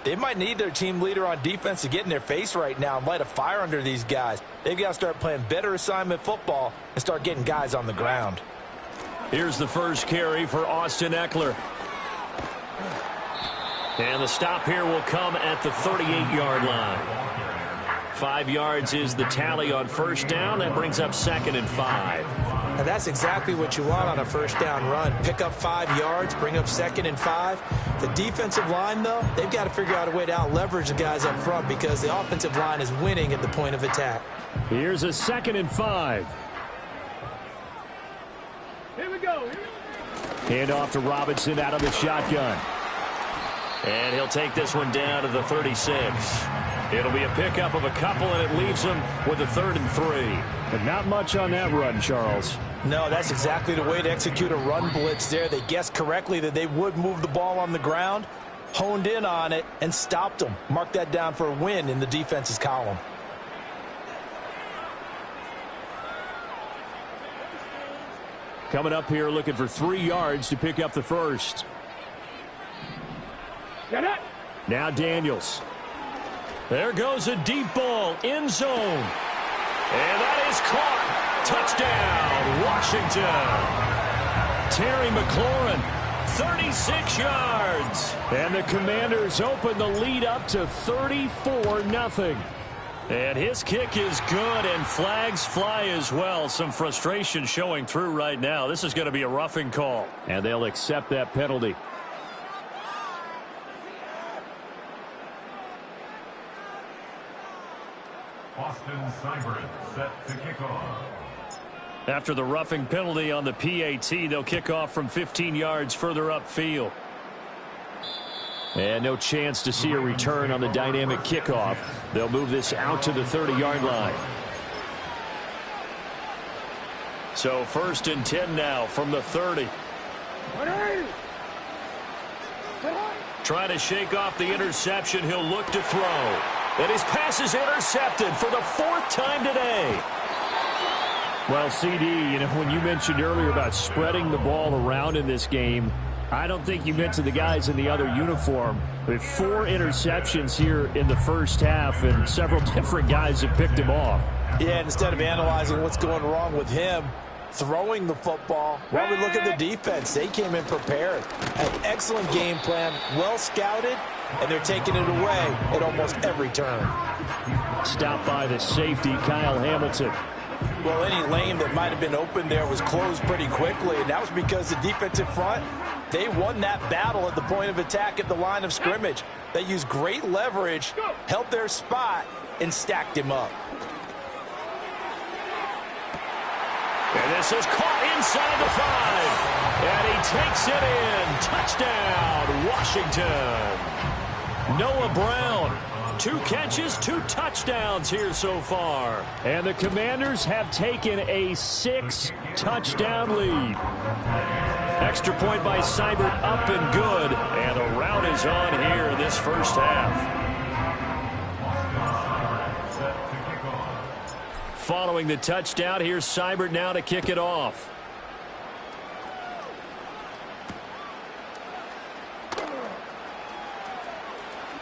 They might need their team leader on defense to get in their face right now and light a fire under these guys. They've got to start playing better assignment football and start getting guys on the ground. Here's the first carry for Austin Eckler. And the stop here will come at the 38-yard line. 5 yards is the tally on first down. That brings up 2nd and 5. And that's exactly what you want on a first down run. Pick up 5 yards, bring up 2nd and 5. The defensive line, though, they've got to figure out a way to out-leverage the guys up front because the offensive line is winning at the point of attack. Here's a 2nd and 5. Here we go. Hand off to Robinson out of the shotgun. And he'll take this one down to the 36. It'll be a pickup of a couple, and it leaves him with a 3rd and 3. But not much on that run, Charles. No, that's exactly the way to execute a run blitz there. They guessed correctly that they would move the ball on the ground, honed in on it, and stopped them. Mark that down for a win in the defense's column. Coming up here looking for 3 yards to pick up the first. Get it. Now Daniels. There goes a deep ball, end zone. And that is caught. Touchdown, Washington. Terry McLaurin, 36 yards. And the Commanders open the lead up to 34-0. And his kick is good, and flags fly as well. Some frustration showing through right now. This is going to be a roughing call. And they'll accept that penalty. Austin Seibert set to kick off. After the roughing penalty on the PAT, they'll kick off from 15 yards further upfield. And no chance to see a return on the dynamic kickoff. They'll move this out to the 30-yard line. So 1st and 10 now from the 30. Trying to shake off the interception. He'll look to throw. And his pass is intercepted for the 4th time today. Well, CD, when you mentioned earlier about spreading the ball around in this game, I don't think you meant to the guys in the other uniform. With 4 interceptions here in the first half, and several different guys have picked him off. Yeah, instead of analyzing what's going wrong with him throwing the football, well, we look at the defense. They came in prepared. An excellent game plan, well scouted, and they're taking it away at almost every turn. Stopped by the safety, Kyle Hamilton. Well, any lane that might have been open there was closed pretty quickly, and that was because the defensive front, they won that battle at the point of attack at the line of scrimmage. They used great leverage, held their spot, and stacked him up. And this is caught inside the 5. And he takes it in. Touchdown, Washington. Noah Brown. 2 catches, 2 touchdowns here so far. And the Commanders have taken a 6-touchdown lead. Extra point by Seibert, up and good. And the rout is on here in this first half. Following the touchdown, here's Seibert now to kick it off.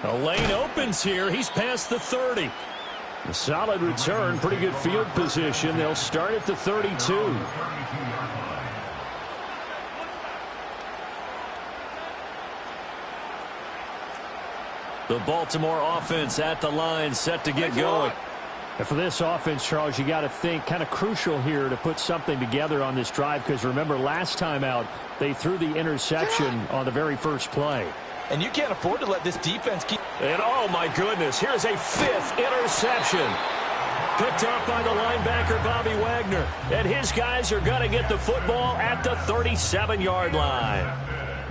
The lane opens here. He's past the 30. A solid return, pretty good field position. They'll start at the 32. The Baltimore offense at the line, set to get going. And for this offense, Charles, you got to think kind of crucial here to put something together on this drive, because remember last time out they threw the interception on the very first play. And you can't afford to let this defense keep. And oh my goodness, here's a 5th interception. Picked up by the linebacker Bobby Wagner. And his guys are going to get the football at the 37-yard line.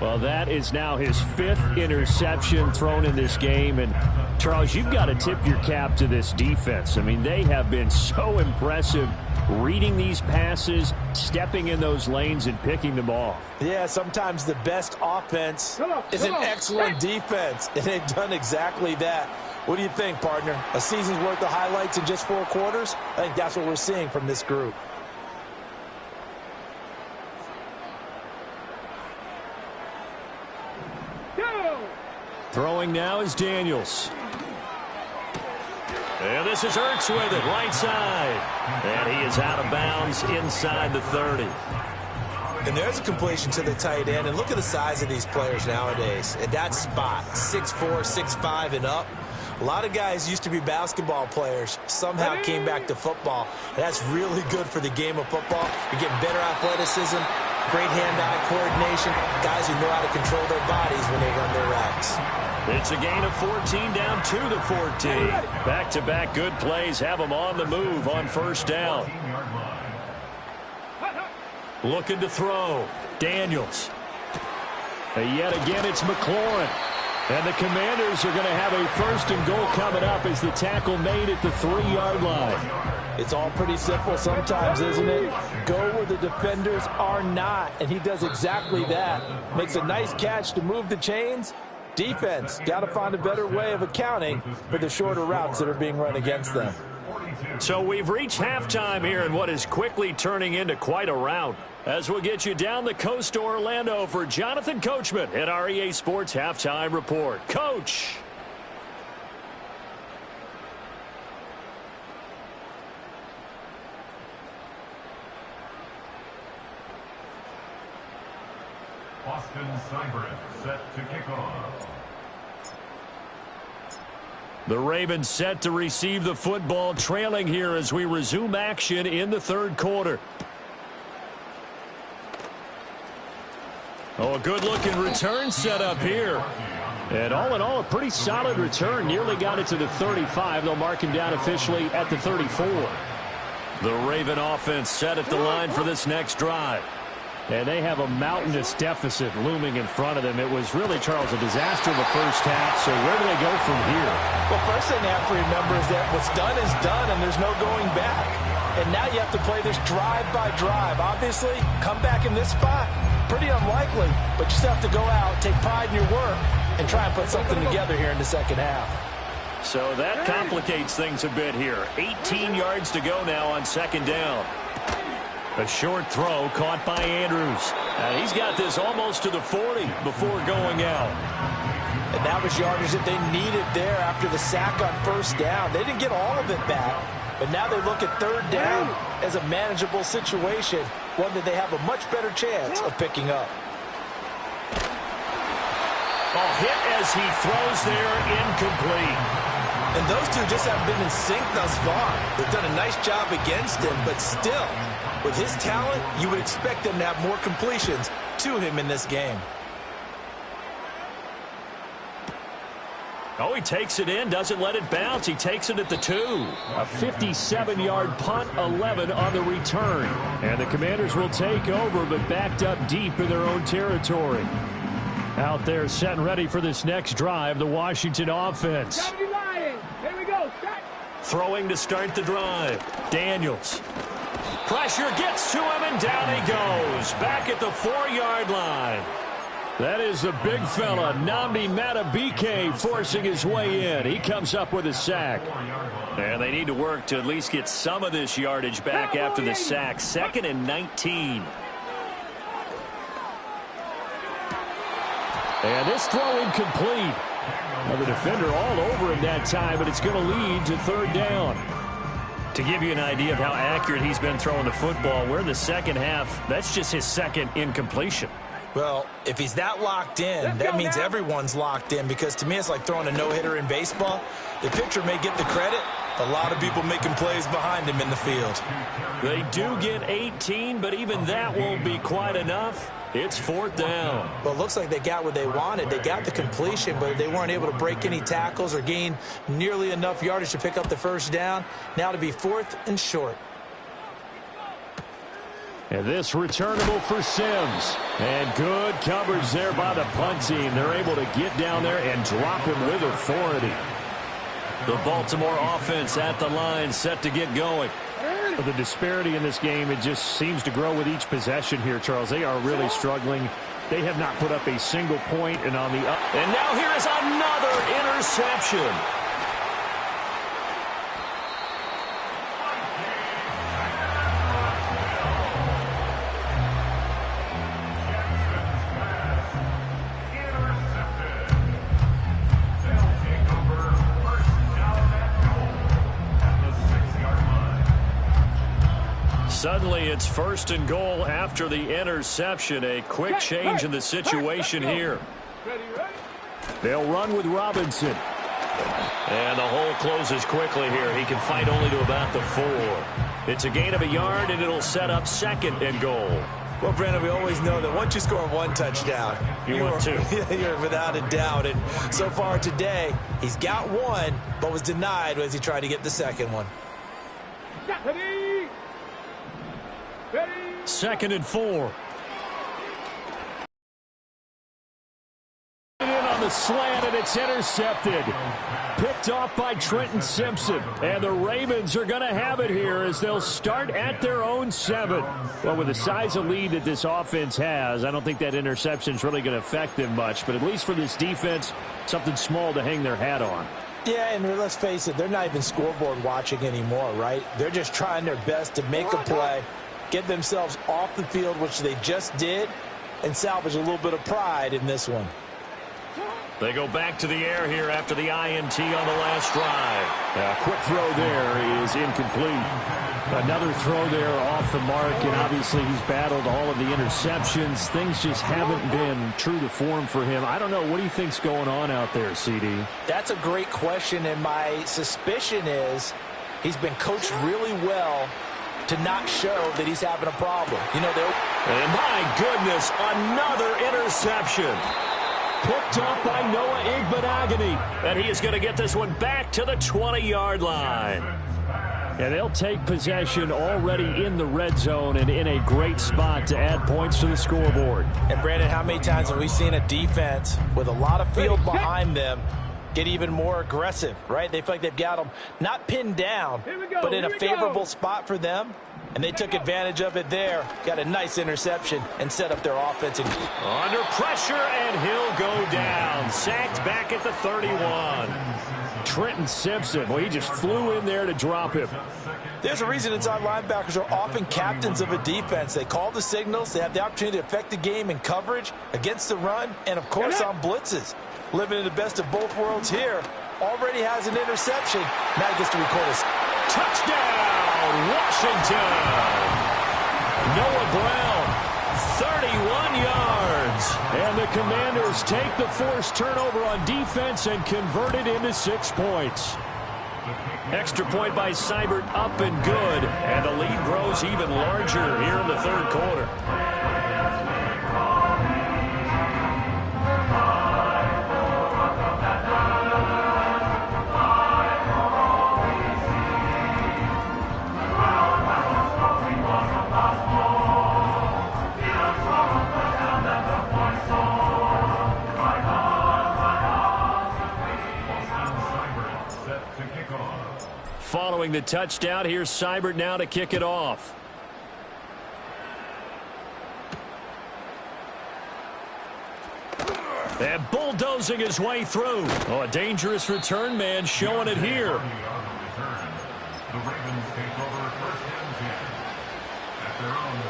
Well, that is now his 5th interception thrown in this game. And Charles, you've got to tip your cap to this defense. I mean, they have been so impressive reading these passes, stepping in those lanes, and picking them off. Yeah, sometimes the best offense is an excellent defense, and they've done exactly that. What do you think, partner? A season's worth of highlights in just 4 quarters? I think that's what we're seeing from this group. Throwing now is Daniels. And this is Ertz with it, right side. And he is out of bounds inside the 30. And there's a completion to the tight end. And look at the size of these players nowadays. At that spot, 6'4", 6'5", and up. A lot of guys used to be basketball players, somehow came back to football. And that's really good for the game of football. You're getting better athleticism, great hand-eye coordination, guys who know how to control their bodies when they run their routes. It's a gain of 14 down to the 14. Back-to-back good plays have them on the move on first down. Looking to throw. Daniels. And yet again, it's McLaurin. And the Commanders are going to have a first and goal coming up as the tackle made at the 3-yard line. It's all pretty simple sometimes, isn't it? Go where the defenders are not, and he does exactly that. Makes a nice catch to move the chains. Defense, got to find a better way of accounting for the shorter routes that are being run against them. So we've reached halftime here in what is quickly turning into quite a rout. As we'll get you down the coast to Orlando for Jonathan Coachman at our EA Sports Halftime Report. Coach. Austin Seibert set to kick off. The Ravens set to receive the football, trailing here as we resume action in the third quarter. Oh, a good-looking return set up here. And all in all, a pretty solid return. Nearly got it to the 35. They'll mark him down officially at the 34. The Raven offense set at the line for this next drive. And they have a mountainous deficit looming in front of them. It was really, Charles, a disaster in the first half. So where do they go from here? Well, first thing they have to remember is that what's done is done, and there's no going back. And now you have to play this drive by drive. Obviously, come back in this spot, pretty unlikely. But you still have to go out, take pride in your work, and try and put something together here in the second half. So that complicates things a bit here. 18 yards to go now on second down. A short throw caught by Andrews. And he's got this almost to the 40 before going out. And that was yardage that they needed there after the sack on first down. They didn't get all of it back, but now they look at third down as a manageable situation, one that they have a much better chance of picking up. Ball hit as he throws there, incomplete. And those two just haven't been in sync thus far. They've done a nice job against him, but still, with his talent, you would expect them to have more completions to him in this game. Oh, he takes it in, doesn't let it bounce. He takes it at the 2. A 57-yard punt, 11 on the return. And the Commanders will take over, but backed up deep in their own territory. Out there set and ready for this next drive, the Washington offense. Here we go. Throwing to start the drive. Daniels. Pressure gets to him, and down he goes. Back at the 4-yard line. That is the big fella, Nnamdi Madubuike, forcing his way in. He comes up with a sack. And they need to work to at least get some of this yardage back after the sack. 2nd and 19. And this throw incomplete. Well, the defender all over him that time, but it's going to lead to third down. To give you an idea of how accurate he's been throwing the football, we're in the second half. That's just his second incompletion. Well, if he's that locked in, that means everyone's locked in, because to me it's like throwing a no-hitter in baseball. The pitcher may get the credit. A lot of people making plays behind him in the field. They do get 18, but even that won't be quite enough. It's 4th down. Well, it looks like they got what they wanted. They got the completion, but they weren't able to break any tackles or gain nearly enough yardage to pick up the first down. Now to be 4th and short. And this returnable for Sims. And good coverage there by the punt team. They're able to get down there and drop him with authority. The Baltimore offense at the line, set to get going. The disparity in this game, it just seems to grow with each possession here, Charles. They are really struggling. They have not put up a single point, and on the up. And now here is another interception. Suddenly it's 1st and goal after the interception. A quick change in the situation here. They'll run with Robinson. And the hole closes quickly here. He can fight only to about the 4. It's a gain of a yard, and it'll set up 2nd and goal. Well, Brandon, we always know that once you score 1 touchdown, you want 2. You're without a doubt. And so far today, he's got 1, but was denied as he tried to get the 2nd one. 2nd and 4. In on the slant, and it's intercepted. Picked off by Trenton Simpson. And the Ravens are going to have it here as they'll start at their own 7. Well, with the size of lead that this offense has, I don't think that interception is really going to affect them much. But at least for this defense, something small to hang their hat on. Yeah, and let's face it, they're not even scoreboard watching anymore, right? They're just trying their best to make a play, get themselves off the field, which they just did, and salvage a little bit of pride in this one. They go back to the air here after the INT on the last drive. A quick throw there is incomplete. Another throw there off the mark, and obviously he's battled all of the interceptions. Things just haven't been true to form for him. I don't know. What do you think's going on out there, CD? That's a great question, and my suspicion is he's been coached really well to not show that he's having a problem. You know, and my goodness, another interception. Picked up by Noah Igbenogany. And he is going to get this one back to the 20-yard line. And they'll take possession already in the red zone and in a great spot to add points to the scoreboard. And, Brandon, how many times have we seen a defense with a lot of field behind them get even more aggressive, right? They feel like they've got them not pinned down, but in a favorable spot for them. And they took advantage of it there. Got a nice interception and set up their offense. Under pressure, and he'll go down. Sacked back at the 31. Trenton Simpson, well, he just flew in there to drop him. There's a reason inside linebackers are often captains of a defense. They call the signals. They have the opportunity to affect the game in coverage, against the run, and, of course, on blitzes. Living in the best of both worlds here. Already has an interception. Now he gets to record a touchdown, Washington. Noah Brown, 31 yards. And the Commanders take the forced turnover on defense and convert it into 6 points. Extra point by Seibert, up and good. And the lead grows even larger here in the 3rd quarter. Following the touchdown, here's Seibert now to kick it off. And bulldozing his way through. Oh, a dangerous return man showing it here.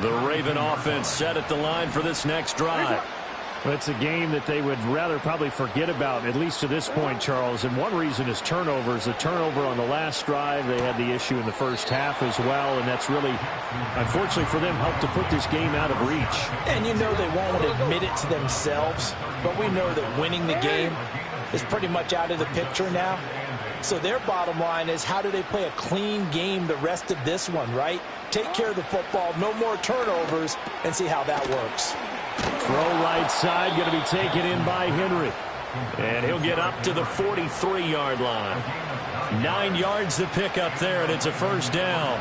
The Raven offense set at the line for this next drive. Well, it's a game that they would rather probably forget about, at least to this point, Charles. And one reason is turnovers. A turnover on the last drive. They had the issue in the first half as well, and that's really, unfortunately for them, helped to put this game out of reach. And you know they won't admit it to themselves, but we know that winning the game is pretty much out of the picture now. So their bottom line is, how do they play a clean game the rest of this one, right? Take care of the football, no more turnovers, and see how that works. Throw right side, going to be taken in by Henry. And he'll get up to the 43-yard line. 9 yards to pick up there, and it's a first down.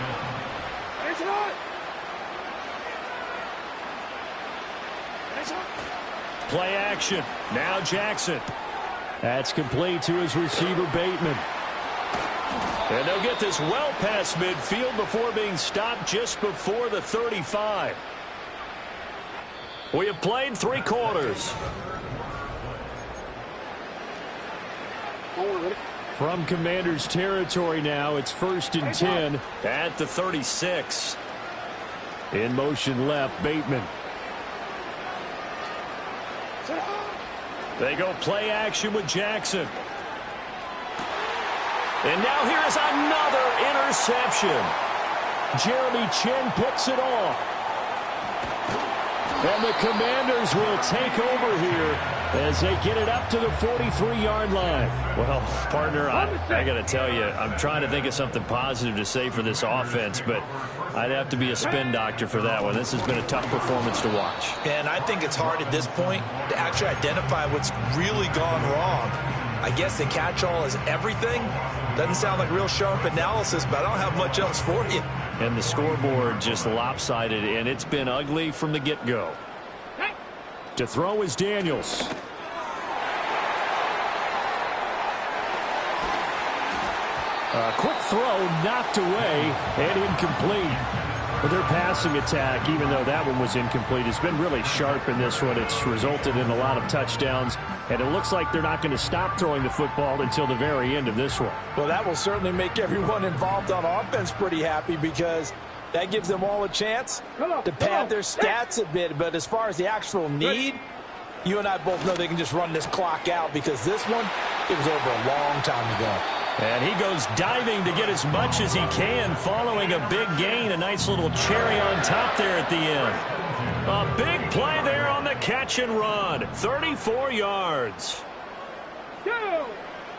Play action. Now Jackson. That's complete to his receiver, Bateman. And they'll get this well past midfield before being stopped just before the 35. We have played 3 quarters. From Commanders territory now, it's 1st and 10. At the 36. In motion left, Bateman. They go play action with Jackson. And now here is another interception. Jeremy Chin picks it off. And the Commanders will take over here as they get it up to the 43-yard line. Well, partner, I got to tell you, I'm trying to think of something positive to say for this offense, but I'd have to be a spin doctor for that one. This has been a tough performance to watch. And I think it's hard at this point to actually identify what's really gone wrong. I guess the catch-all is everything. Doesn't sound like real sharp analysis, but I don't have much else for you. And the scoreboard just lopsided, and it's been ugly from the get-go. To throw is Daniels. A quick throw knocked away and incomplete. But their passing attack, even though that one was incomplete, has been really sharp in this one. It's resulted in a lot of touchdowns, and it looks like they're not going to stop throwing the football until the very end of this one. Well, that will certainly make everyone involved on offense pretty happy because that gives them all a chance to pad their stats a bit. But as far as the actual need, you and I both know they can just run this clock out because this one, it was over a long time ago. And he goes diving to get as much as he can following a big gain. A nice little cherry on top there at the end. A big play there on the catch and run. 34 yards.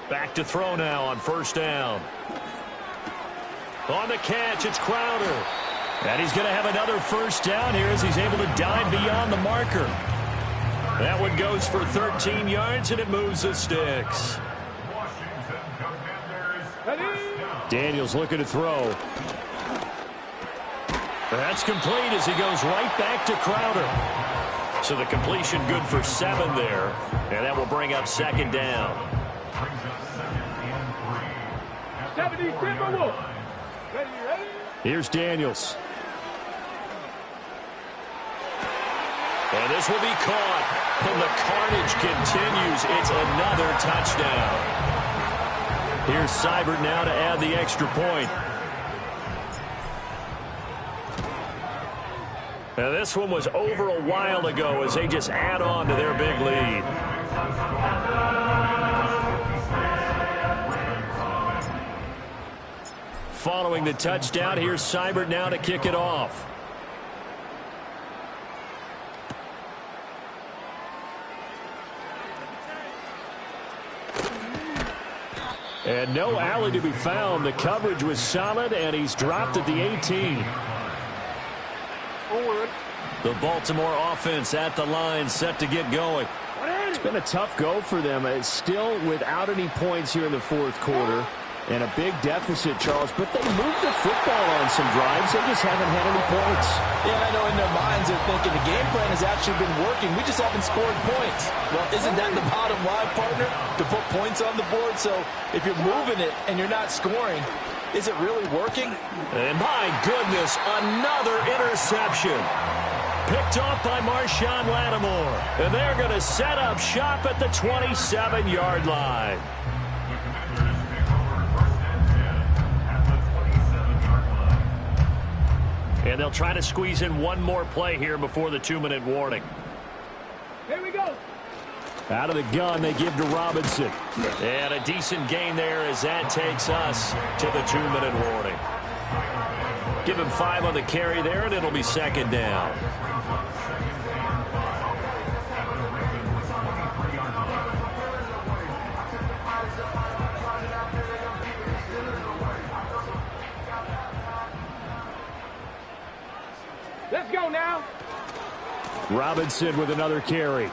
Back to throw now on first down. On the catch, it's Crowder. And he's going to have another first down here as he's able to dive beyond the marker. That one goes for 13 yards, and it moves the sticks. Daniels looking to throw. That's complete as he goes right back to Crowder. So the completion good for 7 there. And that will bring up second down. Here's Daniels. And this will be caught. And the carnage continues. It's another touchdown. Here's Seibert now to add the extra point. Now this one was over a while ago as they just add on to their big lead. Following the touchdown, here's Seibert now to kick it off. And no alley to be found. The coverage was solid, and he's dropped at the 18. The Baltimore offense at the line, set to get going. It's been a tough go for them. It's still without any points here in the fourth quarter. And a big deficit, Charles. But they moved the football on some drives. They just haven't had any points. Yeah, I know in their minds they're thinking the game plan has actually been working. We just haven't scored points. Well, isn't that the bottom line, partner? To put points on the board? So if you're moving it and you're not scoring, is it really working? And my goodness, another interception. Picked off by Marshawn Lattimore. And they're going to set up shop at the 27-yard line. And they'll try to squeeze in one more play here before the 2-minute warning. Here we go. Out of the gun, they give to Robinson. And a decent gain there as that takes us to the 2-minute warning. Give him 5 on the carry there, and it'll be second down. Let's go now. Robinson with another carry.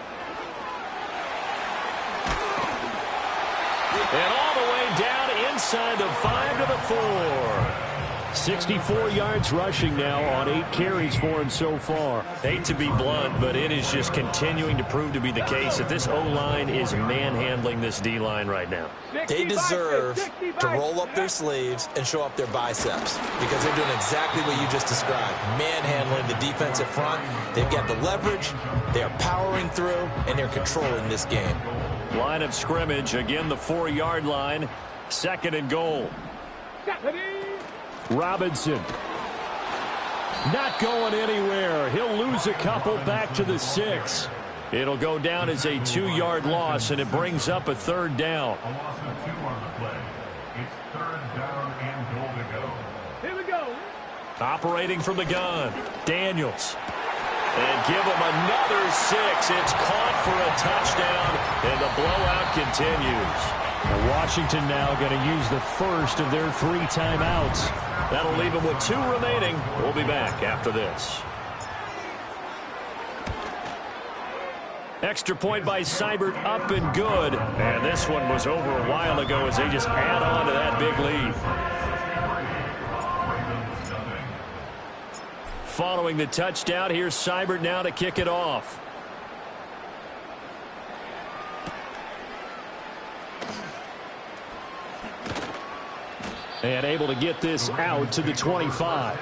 And all the way down inside the 5 to the 4. 64 yards rushing now on 8 carries for him so far. Hate to be blunt, but it is just continuing to prove to be the case that this O-line is manhandling this D-line right now. They deserve to roll up their sleeves and show up their biceps because they're doing exactly what you just described. Manhandling the defensive front. They've got the leverage. They're powering through, and they're controlling this game. Line of scrimmage, again the 4-yard line. Second and goal. Robinson. Not going anywhere. He'll lose a couple back to the 6. It'll go down as a 2-yard loss, and it brings up a third down. A loss of 2 on the play. It's third down and goal to go. Here we go. Operating from the gun, Daniels. And give him another 6. It's caught for a touchdown, and the blowout continues. Well, Washington now going to use the first of their 3 timeouts. That'll leave them with 2 remaining. We'll be back after this. Extra point by Seibert, up and good. And this one was over a while ago as they just add on to that big lead. Following the touchdown, here's Seibert now to kick it off. And able to get this out to the 25.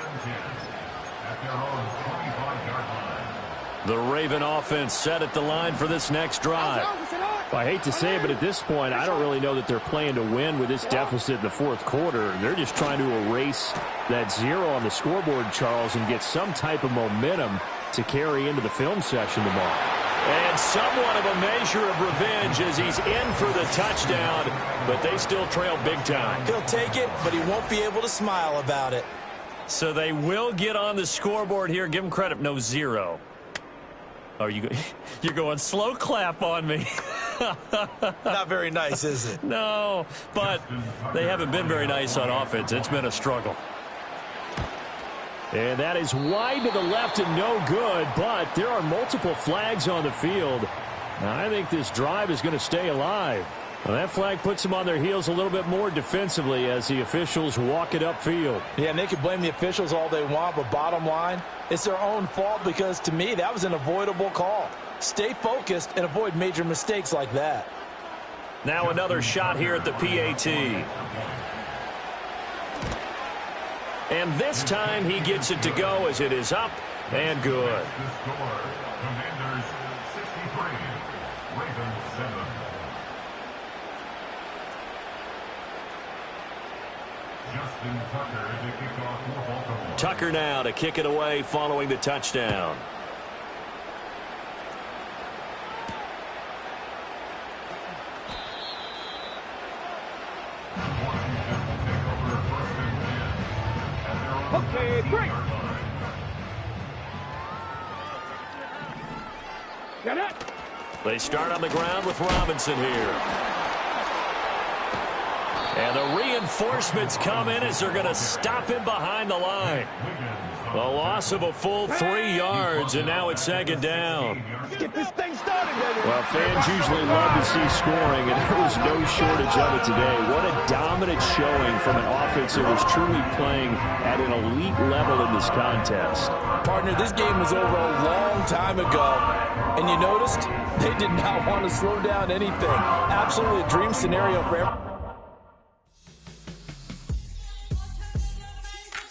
The Raven offense set at the line for this next drive. Well, I hate to say it, but at this point, I don't really know that they're playing to win with this deficit in the fourth quarter. They're just trying to erase that 0 on the scoreboard, Charles, and get some type of momentum to carry into the film session tomorrow. And somewhat of a measure of revenge as he's in for the touchdown, but they still trail big time. He'll take it, but he won't be able to smile about it. So they will get on the scoreboard here. Give him credit. No, 0. Oh, you're going slow clap on me. Not very nice, is it? No, but they haven't been very nice on offense. It's been a struggle. And that is wide to the left and no good, but there are multiple flags on the field. Now, I think this drive is going to stay alive. Well, that flag puts them on their heels a little bit more defensively as the officials walk it upfield. Yeah, and they can blame the officials all they want, but bottom line, it's their own fault because, to me, that was an avoidable call. Stay focused and avoid major mistakes like that. Now another shot here at the PAT. And this time he gets it to go as it is up and good. Commanders 63, Ravens 7. Justin Tucker to kick off for Baltimore. Tucker now to kick it away following the touchdown. Okay, break. Get it. They start on the ground with Robinson here. And the reinforcements come in as they're going to stop him behind the line. A loss of a full 3 yards, and now it's 2nd down. Let's get this thing started, baby. Well, fans usually love to see scoring, and there was no shortage of it today. What a dominant showing from an offense that was truly playing at an elite level in this contest. Partner, this game was over a long time ago, and you noticed they did not want to slow down anything. Absolutely a dream scenario for everyone.